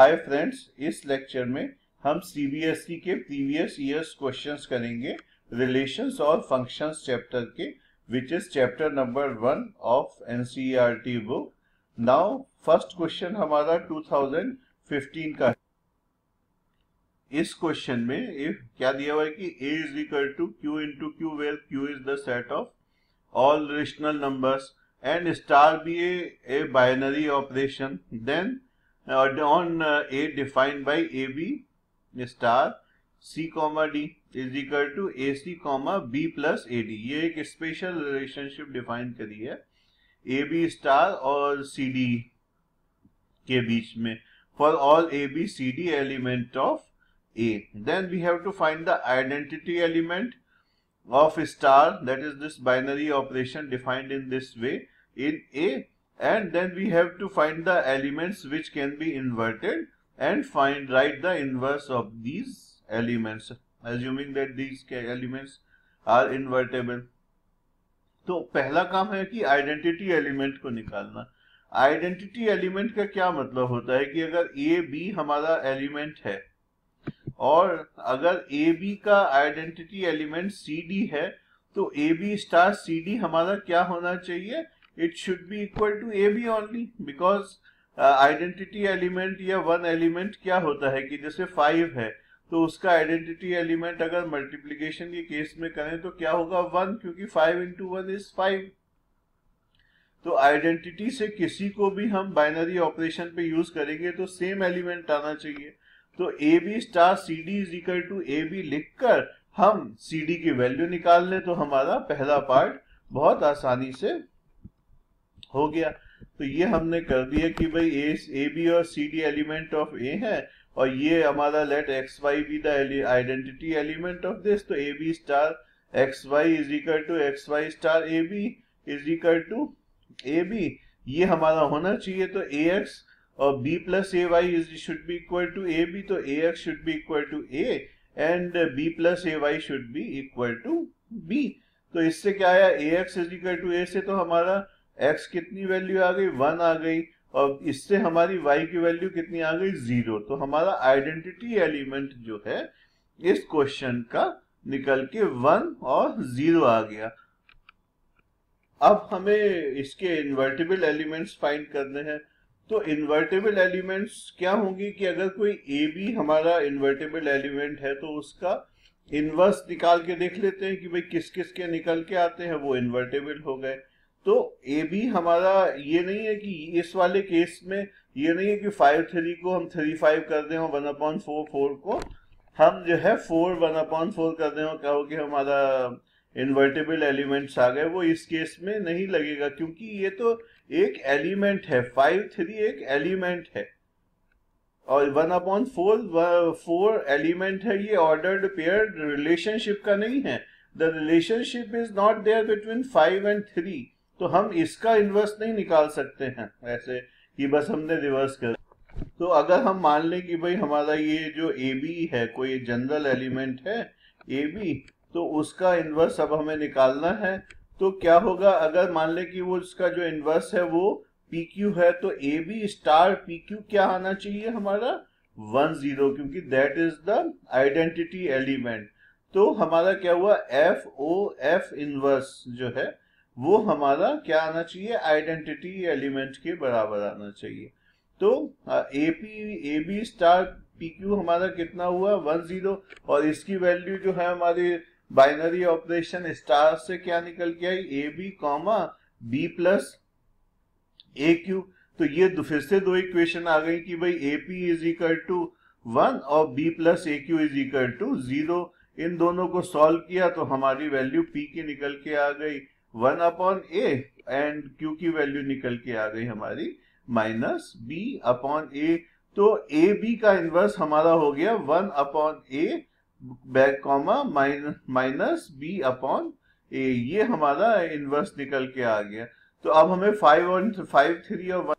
Hi friends, इस lecture में हम सीबीएसई के प्रीवियस ईयर्स क्वेश्चंस करेंगे रिलेशंस और फंक्शंस चैप्टर के, which is chapter number 1 of NCERT book. Now first question हमारा 2015 का। इस क्वेश्चन में क्या दिया हुआ है कि a is equal to q into Q, where q is the set of all rational numbers and star be a binary operation, then on a defined by ab star c comma d is equal to ac comma b plus ad। ये एक special relationship define करी है ab star और cd के बीच में for all ab cd element of a। then we have to find the identity element of star, that is this binary operation defined in this way in A, and then we have to find the elements which can be inverted and write the inverse of these elements, assuming that these elements are invertible। तो पहला काम है कि identity element को निकालना। Identity element का क्या मतलब होता है कि अगर ए बी हमारा एलिमेंट है और अगर ए बी का आइडेंटिटी एलिमेंट सी डी है तो A B star C D हमारा क्या होना चाहिए? It should be equal to A B only, because identity element या वन एलिमेंट क्या होता है कि जैसे 5 है तो उसका आइडेंटिटी एलिमेंट अगर मल्टीप्लीकेशन के केस में करें तो क्या होगा? 1, क्योंकि 5 इंटू 1 इज 5। तो आइडेंटिटी से किसी को भी हम बाइनरी ऑपरेशन पे यूज करेंगे तो सेम एलिमेंट आना चाहिए। तो A B star C D is equal to A B लिखकर हम सी डी की वैल्यू निकाल लें तो हमारा पहला पार्ट बहुत आसानी से हो गया। तो ये हमने कर दिया कि भाई ए बी और C D element of A है और ये हमारा let X Y B the identity element of this. तो A B star X Y is equal to X Y star A B is equal to A B, ये हमारा होना चाहिए। तो ए एक्स और b plus ay should be equal to ab, तो ax should be equal to a and b plus ay should be equal to b। तो इससे क्या आया? ax is equal to a से तो हमारा x कितनी वैल्यू आ गई? 1 आ गई, और इससे हमारी y की वैल्यू कितनी आ गई? 0। तो हमारा आइडेंटिटी एलिमेंट जो है इस क्वेश्चन का निकल के 1 और 0 आ गया। अब हमें इसके इन्वर्टिबल एलिमेंट्स फाइंड करने हैं। तो इन्वर्टेबल एलिमेंट्स क्या होंगे कि अगर कोई ए बी हमारा इन्वर्टेबल एलिमेंट है तो उसका इनवर्स निकाल के देख लेते हैं कि भाई किस किस के निकल के आते हैं, वो इन्वर्टेबल हो गए। तो ए बी हमारा ये नहीं है कि इस वाले केस में ये नहीं है कि 5 3 को हम 3 5 कर दें और 1/4 4 को हम जो है 4 1/4 कर दें और कहो कि हमारा इन्वर्टेबल एलिमेंट्स आ गए। वो इस केस में नहीं लगेगा क्योंकि ये तो एक एलिमेंट है, 5 3 एक एलिमेंट है और 1/4 एलिमेंट है। ये ऑर्डर्ड पेयर्ड रिलेशनशिप का नहीं है। The relationship is not there between 5 and 3। तो हम इसका इनवर्स नहीं निकाल सकते हैं ऐसे कि बस हमने रिवर्स कर। तो अगर हम मान लें कि भाई हमारा ये जो ए बी है कोई जनरल एलिमेंट है ए बी, तो उसका इनवर्स अब हमें निकालना है। तो क्या होगा? अगर मान ले कि वो उसका जो इनवर्स है वो पी क्यू है तो A B star P Q क्या आना चाहिए हमारा? 1 0, क्योंकि that is the identity element. तो हमारा क्या हुआ? एफ ओ एफ इनवर्स जो है वो हमारा क्या आना चाहिए? आइडेंटिटी एलिमेंट के बराबर आना चाहिए। तो A B star P Q हमारा कितना हुआ? 1 0, और इसकी वैल्यू जो है हमारी बाइनरी ऑपरेशन स्टार से क्या निकल के आई? A B comma B plus A Q. तो ये फिर से दो इक्वेशन आ गई कि भाई A P is equal to 1 और B plus A Q is equal to 0। इन दोनों को सॉल्व किया तो हमारी वैल्यू पी की निकल के आ गई 1/a एंड क्यू की वैल्यू निकल के आ गई हमारी माइनस b/a। तो ए बी का इनवर्स हमारा हो गया 1/a back comma minus b/a। ये हमारा इनवर्स निकल के आ गया। तो अब हमें 5 3 और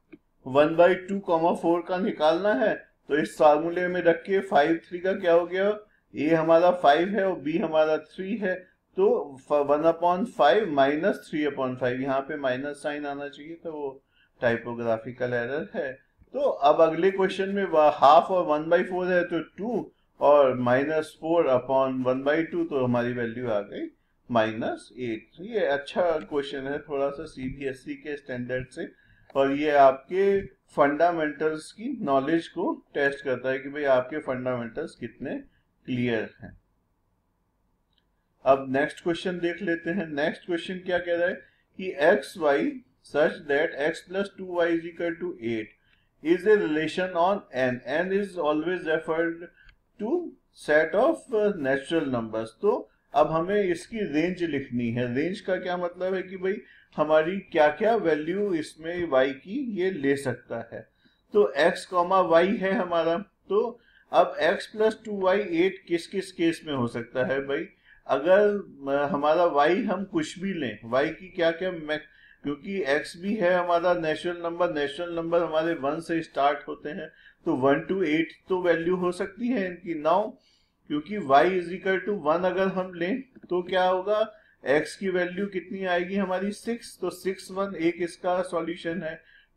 1/2, 4 का निकालना है। तो इस फार्मूले में रख के 5 3 का क्या हो गया? a हमारा 5 है और b हमारा 3 है, तो 1/5 माइनस 3/5। यहाँ पे माइनस साइन आना चाहिए तो वो टाइपोग्राफिकल एरर है। तो अब अगले क्वेश्चन में हाफ और 1/4 है तो 2 और -4 अपॉन 1/2, तो हमारी वैल्यू आ गई -8। ये अच्छा क्वेश्चन है थोड़ा सा सीबीएसई के स्टैंडर्ड से, और ये आपके फंडामेंटल्स की नॉलेज को टेस्ट करता है कि भाई आपके फंडामेंटल्स कितने क्लियर हैं। अब नेक्स्ट क्वेश्चन देख लेते हैं। नेक्स्ट क्वेश्चन क्या कह रहा है कि X Y such that x plus 2y is equal to 8 is a relation on n. n is always referred to set of natural numbers। तो अब हमें इसकी रेंज लिखनी है। रेंज का क्या मतलब है कि भाई हमारी क्या क्या वैल्यू इसमें y की ये ले सकता है। तो x, y है हमारा, तो अब x plus 2y 8 किस किस केस में हो सकता है भाई? अगर हमारा y हम कुछ भी लें, y की क्या क्या, क्योंकि x भी है हमारा नेचुरल नंबर हमारे 1 से स्टार्ट होते हैं, तो 1 to 8 तो वैल्यू हो सकती है इनकी। नाउ क्योंकि y इज इक्वल टू 1 अगर हम लें तो क्या होगा, x की वैल्यू कितनी आएगी हमारी 6, तो 6 1 एक इसका सॉल्यूशन है।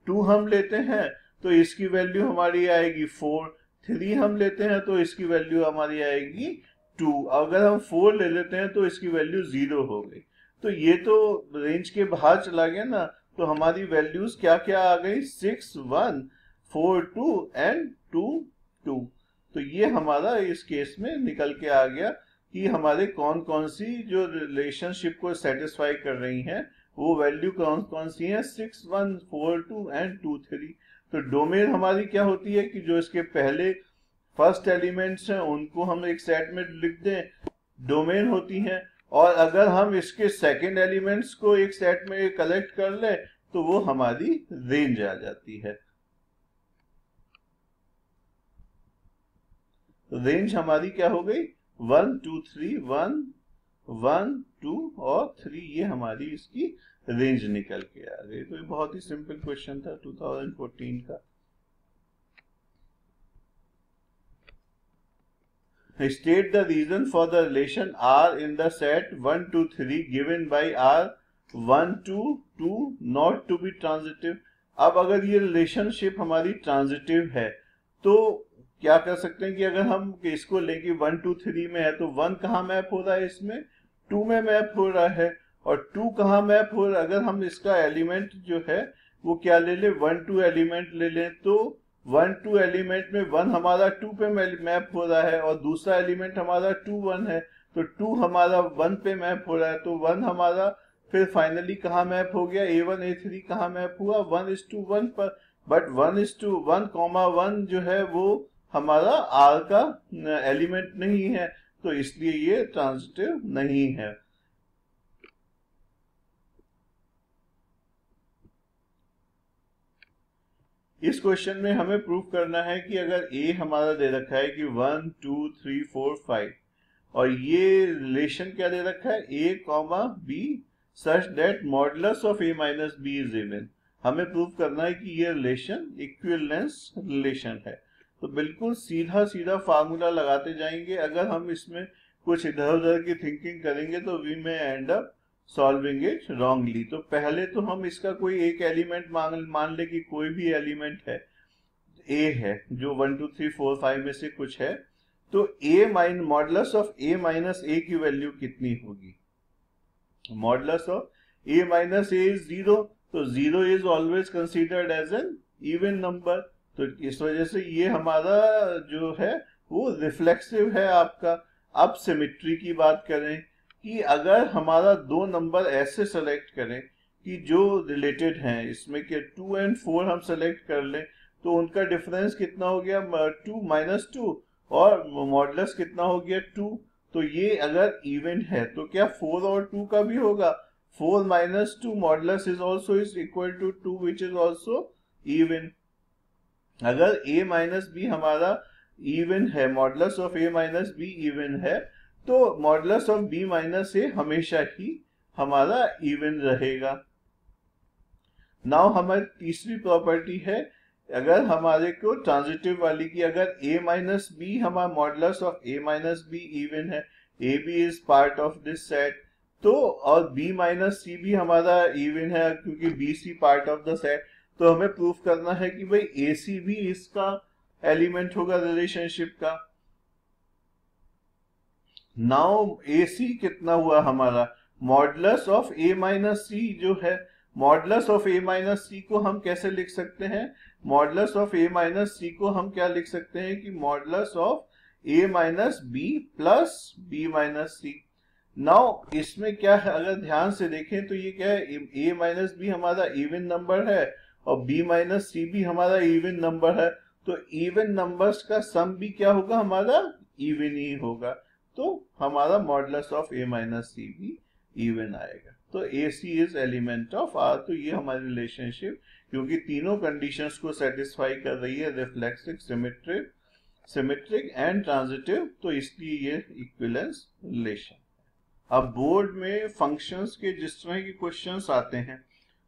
2 हम लेते हैं तो इसकी वैल्यू हमारी आएगी 4, 3 हम लेते हैं तो इसकी वैल्यू हमारी आएगी 2, अगर हम 4 ले लेते हैं तो इसकी वैल्यू 0 हो गई। तो ये तो रेंज के बाहर चला गया ना, तो हमारी वैल्यूज क्या क्या आ गई, 6 1 4 2 एंड 2 2। तो ये हमारा इस केस में निकल के आ गया कि हमारे कौन कौन सी जो रिलेशनशिप को सेटिस्फाई कर रही हैं वो वैल्यू कौन कौन सी है, 6 1 4 2 एंड 2 3। तो डोमेन हमारी क्या होती है कि जो इसके पहले फर्स्ट एलिमेंट्स हैं उनको हम एक सेट में लिख दें, डोमेन होती हैं, और अगर हम इसके सेकंड एलिमेंट्स को एक सेट में कलेक्ट कर ले तो वो हमारी रेंज आ जाती है। रेंज हमारी क्या हो गई, 1 2 3 1 1 2 और 3, ये हमारी इसकी रेंज निकल के आ गई। तो ये बहुत ही सिंपल क्वेश्चन था 2014 का। State the reason for the relation R in the set 1 2 3 given by R 1 2 2 not to be transitive। अब अगर ये रिलेशनशिप हमारी ट्रांजिटिव है तो क्या कर सकते हैं कि अगर हम इसको लेंगे 1 2 3 में है तो 1 कहाँ मैप हो रहा है, इसमें 2 में मैप हो रहा है, और 2 कहाँ मैप हो रहा है, अगर हम इसका एलिमेंट जो है वो क्या ले ले, 1 2 एलिमेंट ले लें, तो 1 2 एलिमेंट में 1 हमारा 2 पे मैप हो रहा है और दूसरा एलिमेंट हमारा 2 1 है, तो 2 हमारा 1 पे मैप हो रहा है, तो 1 हमारा फिर फाइनली कहाँ मैप हो गया, A1 A3 कहाँ मैप हुआ, 1:1 पर। बट 1:1 1 जो है वो हमारा R का एलिमेंट नहीं है, तो इसलिए ये ट्रांजिटिव नहीं है। इस क्वेश्चन में हमें प्रूव करना है कि अगर a हमारा दे रखा है कि 1 2 3 4 5 और ये रिलेशन क्या दे रखा है, a, b such that modulus of a minus b is even, हमें प्रूव करना है कि ये रिलेशन इक्विवेलेंस रिलेशन है। तो बिल्कुल सीधा सीधा फार्मूला लगाते जाएंगे। अगर हम इसमें कुछ इधर उधर की थिंकिंग करेंगे तो वी में and up solving it wrongly. तो पहले तो हम इसका कोई एक एलिमेंट मान ले कि कोई भी एलिमेंट है, a है जो 1 2 3 4 5 में से कुछ है, तो a modulus of a minus a की वैल्यू कितनी होगी, modulus of a minus a is 0, तो 0 is always considered as an even number. तो इस वजह से ये हमारा जो है वो रिफ्लेक्सिव है आपका। अब सिमेट्री की बात करें कि अगर हमारा दो नंबर ऐसे सेलेक्ट करें कि जो रिलेटेड हैं, इसमें के 2 और 4 हम सेलेक्ट कर लें, तो उनका डिफरेंस कितना हो गया 2 -2 और मॉडुलस कितना हो गया 2। तो ये अगर इवन है तो क्या 4 और 2 का भी होगा, 4 - 2 modulus is also is equal to 2 which is also even. अगर a माइनस बी हमारा इवन है, modulus of a minus B even है, तो modulus of b minus a हमेशा ही हमारा इवन रहेगा। नाउ हमारी तीसरी प्रॉपर्टी है, अगर हमारे को ट्रांजिटिव वाली की, अगर a माइनस बी हमारा modulus of a minus B even है, a b is part of this set, तो और b माइनस c भी हमारा इवन है क्योंकि b c part of the set, तो हमें प्रूफ करना है कि भाई AC भी इसका एलिमेंट होगा रिलेशनशिप का। नाउ AC कितना हुआ हमारा, modulus of A minus C जो है, modulus of A minus C को हम कैसे लिख सकते हैं, modulus of A minus C को हम क्या लिख सकते हैं कि modulus of A minus B plus B minus C। Now इसमें क्या है, अगर ध्यान से देखें तो ये क्या है, A माइनस B हमारा इवन नंबर है और B माइनस C भी हमारा इवन नंबर है, तो इवन नंबर्स का सम भी क्या होगा, हमारा इवन ही होगा, तो हमारा modulus of A minus C भी इवन आएगा। तो AC is element of R। तो ये हमारी रिलेशनशिप क्योंकि तीनों कंडीशंस को सेटिस्फाई कर रही है, रिफ्लेक्सिव, सिमेट्रिक एंड ट्रांजिटिव, तो इसलिए ये इक्विवेलेंस रिलेशन। अब बोर्ड में फंक्शंस के जिस तरह के क्वेश्चंस आते हैं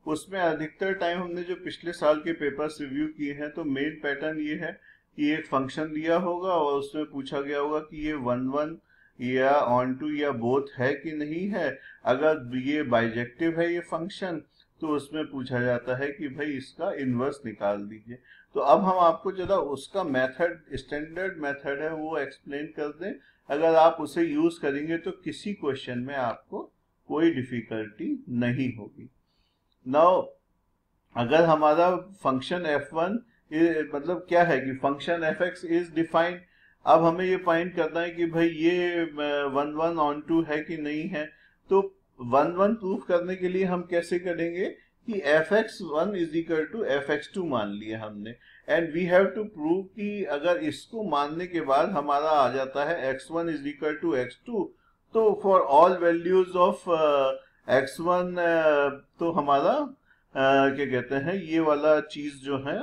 उसमें अधिकतर टाइम हमने जो पिछले साल के पेपर्स रिव्यू किए हैं तो मेन पैटर्न ये है कि एक फंक्शन दिया होगा और उसमें पूछा गया होगा कि ये 1 या ऑन टू या बोथ है कि नहीं है। अगर ये बाइजेक्टिव है ये फंक्शन तो उसमें पूछा जाता है कि भाई इसका इनवर्स निकाल दीजिए। तो अब हम आपको जरा उसका मेथड, स्टैंडर्ड मेथड है वो एक्सप्लेन कर दें। अगर आप उसे यूज करेंगे तो किसी क्वेश्चन में आपको कोई डिफिकल्टी नहीं होगी। नाउ अगर हमारा फंक्शन f1 मतलब क्या है कि फंक्शन fx इज डिफाइंड, अब हमें ये फाइंड करना है कि भाई ये 1 ऑन टू है कि नहीं है। तो 1 प्रूफ करने के लिए हम कैसे करेंगे कि fx1 is equal to fx2 मान लिया हमने, and we have to prove कि अगर इसको मानने के बाद हमारा आ जाता है x1 is equal to x2, तो for all values of x1 तो हमारा क्या कहते हैं ये वाला चीज जो है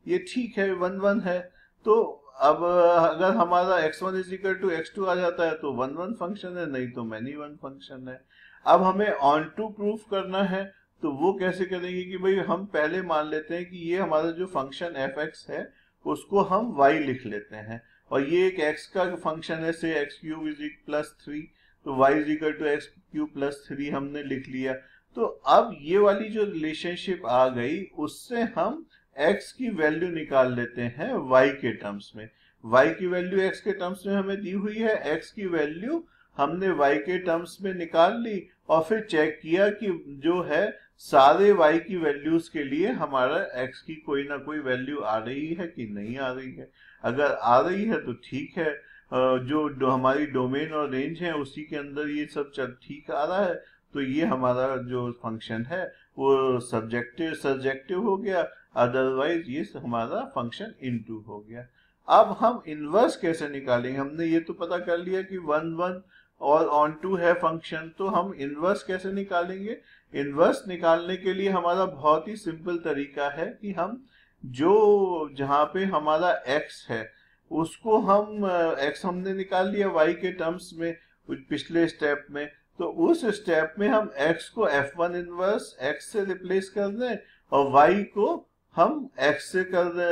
ये ठीक है, 1 है। तो अब अगर हमारा x1 is equal to x2 आ जाता है तो 1 फंक्शन है, नहीं तो मैनी वन फंक्शन है। अब हमें ऑन टू प्रूफ करना है, तो वो कैसे करेंगे कि भाई हम पहले मान लेते हैं कि ये हमारा जो फंक्शन fx है उसको हम y लिख लेते हैं, और ये एक x का फंक्शन है, से x क्यूब इज प्लस 3, तो y is equal to x cube plus 3 हमने लिख लिया। तो अब ये वाली जो रिलेशनशिप आ गई उससे हम x की वैल्यू निकाल लेते हैं y के टर्म्स में। y की वैल्यू x के टर्म्स में हमें दी हुई है, x की वैल्यू हमने y के टर्म्स में निकाल ली और फिर चेक किया कि जो है सारे y की वैल्यूज के लिए हमारा x की कोई ना कोई वैल्यू आ रही है कि नहीं आ रही है। अगर आ रही है तो ठीक है, जो हमारी डोमेन और रेंज है उसी के अंदर ये सब ठीक आ रहा है, तो ये हमारा जो फंक्शन है वो सब्जेक्टिव हो गया, अदरवाइज ये हमारा फंक्शन इनटू हो गया। अब हम इनवर्स कैसे निकालेंगे, हमने ये तो पता कर लिया कि 1 और ऑन टू है फंक्शन, तो हम इनवर्स कैसे निकालेंगे। इनवर्स निकालने के लिए हमारा बहुत ही सिंपल तरीका है कि हम जो जहां पे हमारा x है उसको हम x हमने निकाल लिया y के टर्म्स में पिछले स्टेप में, तो उस स्टेप में हम x को f1 इनवर्स x से रिप्लेस कर दें और y को हम x से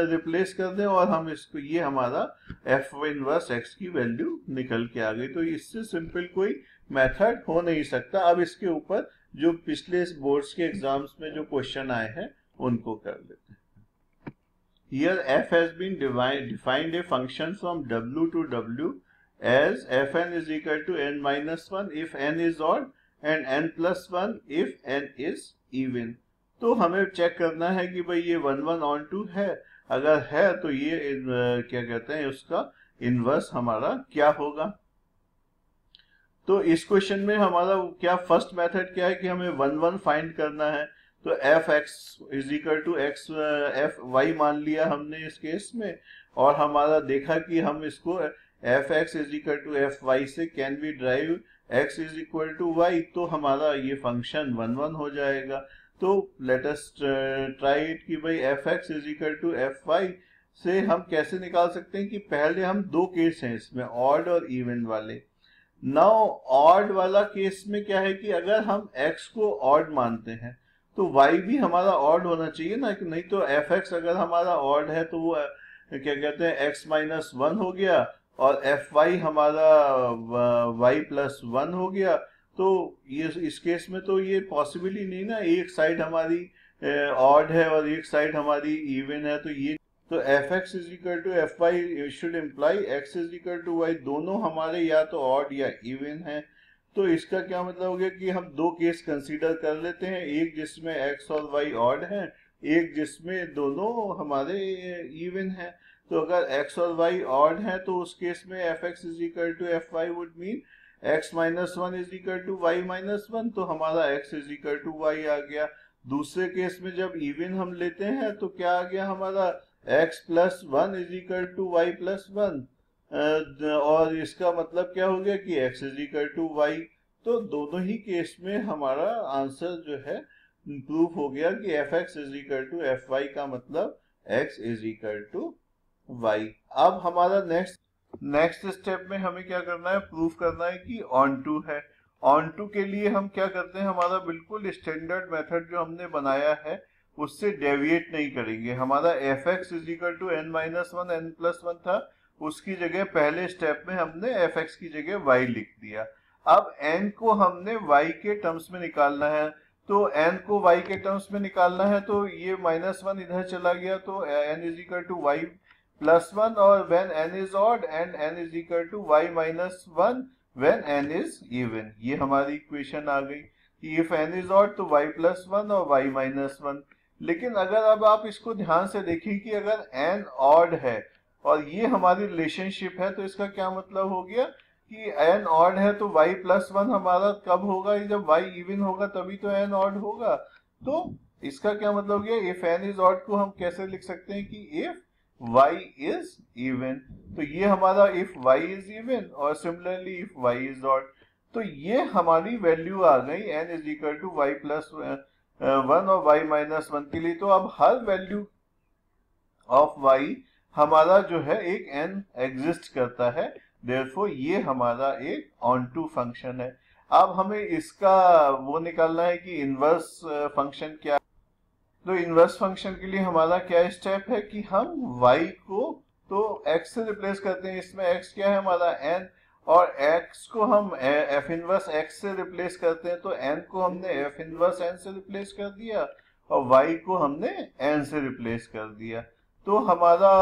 रिप्लेस कर दें, और हम इसको ये हमारा f इनवर्स x की वैल्यू निकल के आ गई। तो इससे सिंपल कोई मेथड हो नहीं सकता। अब इसके ऊपर जो पिछले बोर्ड्स के एग्जाम्स में जो क्वेश्चन आए हैं उनको कर लेते हैं। Here f has been defined a function from w to w as fn is equal to n minus 1 if n is odd and n plus 1 if n is even। तो हमें चेक करना है कि भाई ये 1 ऑन टू है, अगर है तो ये क्या कहते हैं उसका इनवर्स हमारा क्या होगा। तो इस क्वेश्चन में हमारा क्या फर्स्ट मेथड क्या है कि हमें 1 फाइंड करना है, तो F X is equal to X F Y मान लिया हमने इस केस में, और हमारा देखा कि हम इसको F X is equal to F Y से can be drive X is equal to Y, तो हमारा ये फंक्शन 1 हो जाएगा। तो लेट अस ट्राई इट कि भाई F X is equal to F Y से हम कैसे निकाल सकते हैं कि पहले हम दो केस हैं इसमें, ऑड और इवन वाले। नाउ ऑड वाला केस में क्या है कि अगर हम x को ऑड मानते हैं तो y भी हमारा ऑड होना चाहिए ना, कि नहीं तो fx अगर हमारा ऑड है तो वो क्या कहते हैं x माइनस 1 हो गया और fy हमारा y प्लस 1 हो गया। तो ये इस केस में तो ये पॉसिबल ही नहीं ना, एक साइड हमारी ऑड है और एक साइड हमारी इवन है, तो F X is equal to F Y should imply X is equal to Y, दोनों हमारे या तो ऑड या इवन है। तो इसका क्या मतलब हो गया कि हम दो केस कंसीडर कर लेते हैं, एक जिसमें एक्स और वाई ऑड है, एक जिसमें दोनों हमारे इवन है। तो अगर एक्स और वाई ऑड है तो उस केस में F X is equal to F Y would mean X minus one is equal to Y minus one, तो हमारा X is equal to Y आ गया। दूसरे केस में जब इवन हम लेते हैं तो क्या आ गया हमारा x plus one is equal to Y plus one, और इसका मतलब क्या हो गया कि x is equal to Y. तो दोनों ही केस में हमारा आंसर जो है प्रूफ हो गया कि F X is equal to F Y का मतलब x is equal to Y. अब हमारा नेक्स्ट स्टेप में हमें क्या करना है, प्रूफ करना है कि ऑन टू है। ऑन टू के लिए हम क्या करते हैं, हमारा बिल्कुल स्टैंडर्ड मेथड जो हमने बनाया है उससे डेविएट नहीं करेंगे। हमारा F X is equal to N minus one N plus one था, उसकी जगह पहले स्टेप में हमने एफ एक्स की जगह वाई लिख दिया। अब एन को हमने वाई के टर्म्स में निकालना है, तो एन को वाई के टर्म्स में निकालना है, तो ये माइनस वन इधर चला गया, तो N is equal to Y plus one, और when N is odd and N is equal to Y minus one when N is even. ये हमारी इक्वेशन आ गई कि इफ एन इज ऑड तो वाई प्लस वन और Y minus one. लेकिन अगर अब आप इसको ध्यान से देखें कि अगर एन ऑड है और ये हमारी रिलेशनशिप है, तो इसका क्या मतलब हो गया कि एन ऑड है तो वाई प्लस वन हमारा कब होगा, जब वाई इवन होगा तभी तो एन ऑड होगा। तो इसका क्या मतलब हो गया, इफ एन इज ऑड को हम कैसे लिख सकते हैं कि इफ y is even। तो ये हमारा if y is even और similarly if y is odd। तो ये हमारी वैल्यू आ गई n is equal to Y plus one और y माइनस वन के लिए। तो अब हर वैल्यू ऑफ y हमारा जो है एक n एग्जिस्ट करता है, देयरफॉर ये हमारा एक ऑन टू फंक्शन है। अब हमें इसका वो निकालना है कि इनवर्स फंक्शन क्या। तो इनवर्स फंक्शन के लिए हमारा क्या स्टेप है कि हम y को तो x से रिप्लेस करते हैं, इसमें x क्या है हमारा n, और x को हम f इनवर्स x से रिप्लेस करते हैं, तो n को हमने f इनवर्स n से रिप्लेस कर दिया और y को हमने n से रिप्लेस कर दिया। तो हमारा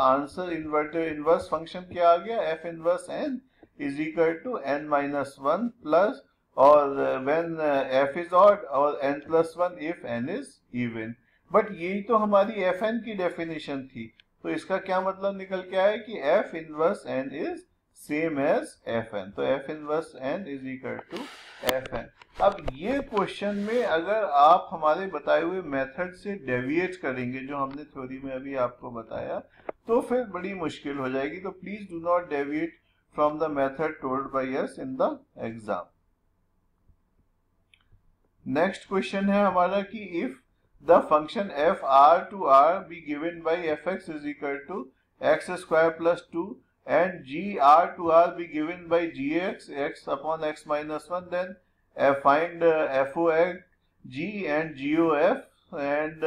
आंसर इनवर्स फंक्शन क्या आ गया, f inverse n is equal to n minus one plus और व्हेन f इज ऑड और n plus one if n is even. But यही तो हमारी fn की डेफिनेशन थी, तो इसका क्या मतलब निकल के आया कि f inverse n is same as fn, तो f inverse n is equal to fn। अब ये क्वेश्चन में अगर आप हमारे बताए हुए मेथड से डेविएट करेंगे, जो हमने थ्योरी में अभी आपको बताया, तो फिर बड़ी मुश्किल हो जाएगी। तो please do not deviate from the method told by us in the exam. Next question है हमारा कि if the function F R to R be given by F X is equal to X square plus two and G R to R be given by G X X upon X minus one, then find F O X G and G O F and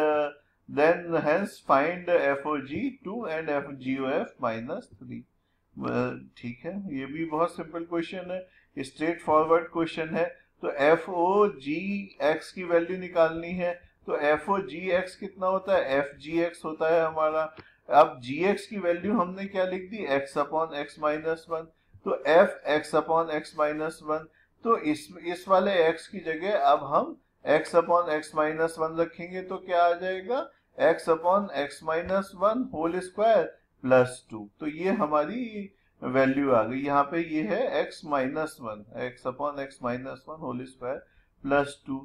then hence find F O G two and F G O F minus three. ठीक है, ये भी बहुत simple question है, straightforward question है। तो F O G X की value निकालनी है, तो एफ ओ जी एक्स कितना होता है, एफ जी एक्स होता है हमारा। अब जी एक्स की वैल्यू हमने क्या लिख दी, X upon X minus one, तो F X upon X minus one. तो इस वाले एक्स की जगह अब हम X upon X minus one रखेंगे, तो क्या आ जाएगा, X upon X minus one whole square plus two. तो ये हमारी वैल्यू आ गई, यहाँ पे ये है x minus one, X upon X minus one whole square plus two.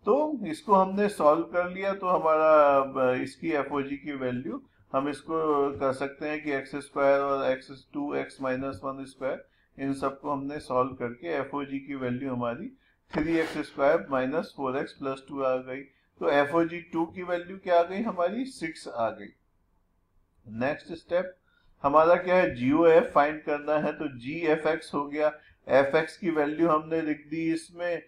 तो इसको हमने सॉल्व कर लिया, तो हमारा इसकी एफ ओ जी की वैल्यू हम इसको कर सकते हैं कि एक्स स्क्वायर और X two X minus one square, इन सबको हमने सॉल्व करके एफ ओ जी की वैल्यू हमारी three X square minus four X plus two आ गई। तो एफ ओ जी टू की वैल्यू क्या आ गई हमारी, सिक्स आ गई। नेक्स्ट स्टेप हमारा क्या है, जी ओ एफ फाइंड करना है, तो जी एफ एक्स हो गया। एफ एक्स की वैल्यू हमने लिख दी इसमें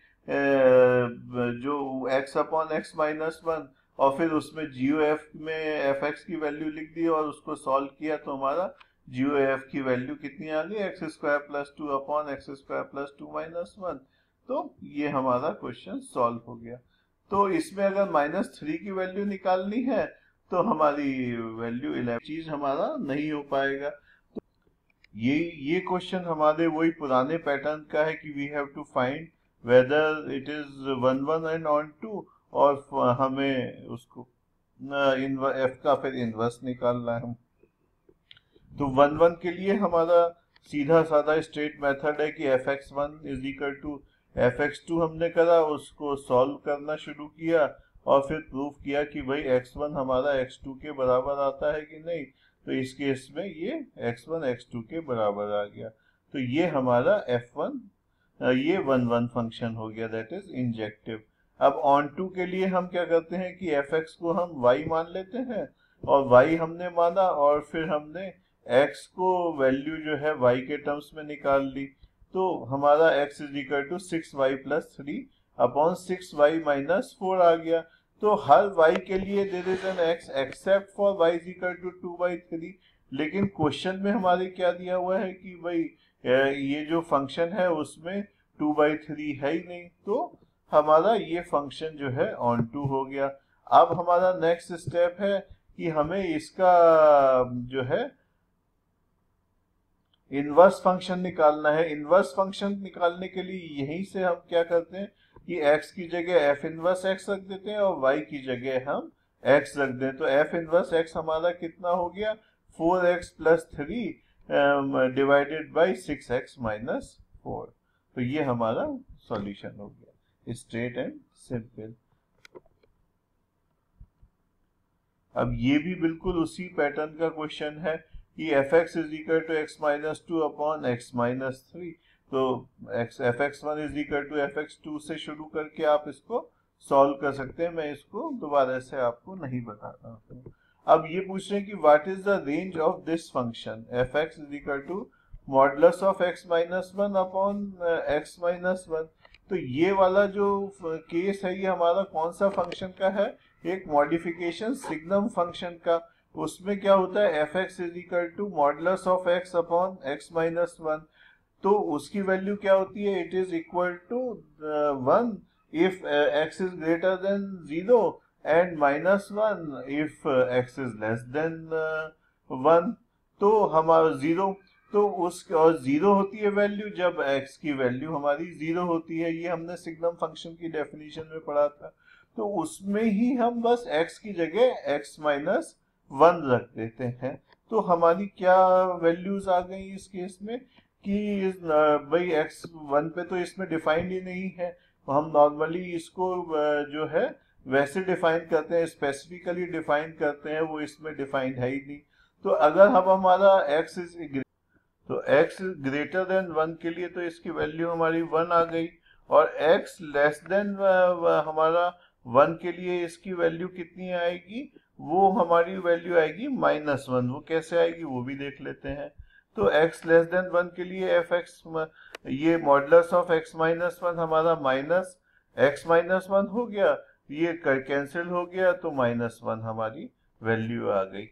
जो x upon X minus one, और फिर उसमें जी ओ एफ में एफ एक्स की वैल्यू लिख दी और उसको सॉल्व किया, तो हमारा जी ओ एफ की वैल्यू कितनी आ गई, x square plus two upon x square plus to minus one. तो ये हमारा क्वेश्चन सॉल्व हो गया। तो इसमें अगर -3 की वैल्यू निकालनी है तो हमारी वैल्यू 11 चीज हमारा नहीं हो पाएगा। तो ये क्वेश्चन हमारे वही पुराने पैटर्न का है कि we have to find whether it is 1 1 and on 2, और हमें उसको एफ का फिर इनवर्स निकालना है। तो 1 1 के लिए हमारा सीधा साधा स्ट्रेट मेथड है कि fx1 is equal to fx2 हमने करा, उसको सॉल्व करना शुरू किया और फिर प्रूव किया कि भाई x1 हमारा x2 के बराबर आता है कि नहीं। तो इस केस में ये x1 x2 के बराबर आ गया। तो ये हमारा f1 ये 1 1 फंक्शन हो गया, दैट इज इंजेक्टिव। अब ऑन टू के लिए हम क्या करते हैं कि fx को हम y मान लेते हैं, और y हमने माना और फिर हमने x को वैल्यू जो है y के टर्म्स में निकाल ली। तो हमारा x is equal to 6y plus 3 upon 6y minus 4 आ गया। तो हर y के लिए there is an x except for y is equal to 2/3। लेकिन क्वेश्चन में हमारे क्या दिया हुआ है कि भाई ये जो फंक्शन है उसमें 2/3 है ही नहीं, तो हमारा ये फंक्शन जो है ऑन टू हो गया। अब हमारा नेक्स्ट स्टेप है कि हमें इसका जो है इनवर्स फंक्शन निकालना है। इनवर्स फंक्शन निकालने के लिए यहीं से हम क्या करते हैं कि x की जगह f इनवर्स x रख देते हैं और y की जगह हम x रख दें। तो f इनवर्स x हमारा कितना हो गया, 4x plus 3 divided by 6x minus 4। तो ये हमारा सॉल्यूशन हो गया, स्ट्रेट एंड सिंपल। अब ये भी बिल्कुल उसी पैटर्न का क्वेश्चन है कि fx is equal to x minus 2 upon x minus 3। तो fx1 is equal to fx2 से शुरू करके आप इसको सॉल्व कर सकते हैं। मैं इसको दोबारा से आपको नहीं बता रहा हूँ। अब ये पूछ रहे हैं कि what is the range of this function fx is equal to modulus of x minus 1 upon x minus 1। तो ये वाला जो केस है ये हमारा कौन सा फंक्शन का है, एक मॉडिफिकेशन सिग्नम फंक्शन का। उसमें क्या होता है fx is equal to modulus of x upon x minus 1। तो उसकी वैल्यू क्या होती है, it is equal to 1 if x is greater than 0 and minus 1 if x is less than 1। तो हमारा 0, तो उस और 0 होती है वैल्यू जब x की वैल्यू हमारी 0 होती है। ये हमने सिग्नम फंक्शन की डेफिनेशन में पढ़ा था। तो उसमें ही हम बस x की जगह x माइनस 1 रख देते हैं। तो हमारी क्या वैल्यूज आ गई इस केस में कि भाई x1 पे तो इसमें डिफाइंड ही नहीं है, तो हम नॉर्मली इसको जो है वैसे डिफाइन करते हैं, स्पेसिफिकली डिफाइन करते हैं, वो इसमें डिफाइंड है ही नहीं। तो अगर हम हमारा x इज तो x ग्रेटर देन 1 के लिए तो इसकी वैल्यू हमारी 1 आ गई, और x लेस देन हमारा 1 के लिए इसकी वैल्यू कितनी आएगी, वो हमारी वैल्यू आएगी -1। वो कैसे आएगी वो भी देख लेते हैं। तो x लेस देन 1 के लिए fx ये मॉडुलस ऑफ x माइनस 1 हमारा माइनस x माइनस 1 हो गया, ये कैंसिल हो गया, तो -1 हमारी वैल्यू आ गई।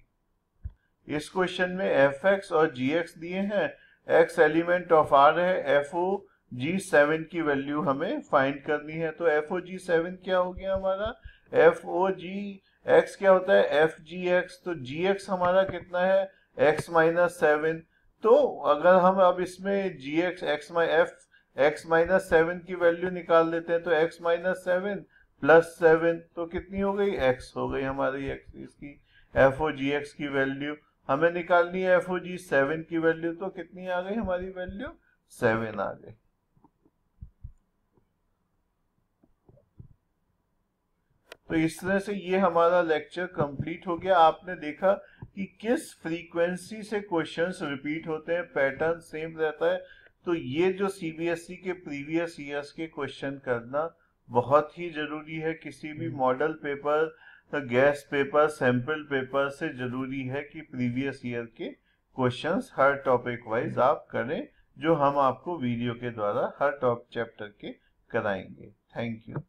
इस क्वेश्चन में fx और gx दिए हैं, x एलिमेंट ऑफ r है, FOG7 की वैल्यू हमें फाइंड करनी है। तो FOG7 क्या हो गया हमारा, FOGX क्या होता है FGX। तो gx हमारा कितना है x माइनस 7। तो अगर हम अब इसमें gx x माइनस 7 की वैल्यू निकाल लेते हैं, तो x माइनस 7 प्लस 7 तो कितनी हो गई, x हो गई हमारी x। इसकी FOGX की वैल्यू हमें निकालनी है, FOG7 की वैल्यू, तो कितनी आ गई हमारी वैल्यू 7 आ गई। तो इस तरह से ये हमारा लेक्चर कंप्लीट हो गया। आपने देखा कि किस फ्रीक्वेंसी से क्वेश्चंस रिपीट होते हैं, पैटर्न सेम रहता है। तो ये जो सीबीएसई के प्रीवियस ईयर्स के क्वेश्चन करना बहुत ही जरूरी है। किसी भी model paper, guest paper, sample paper से जरूरी है कि प्रीवियस ईयर के क्वेश्चंस हर टॉपिक वाइज आप करें, जो हम आपको वीडियो के द्वारा हर टॉप चैप्टर के कराएंगे। Thank you.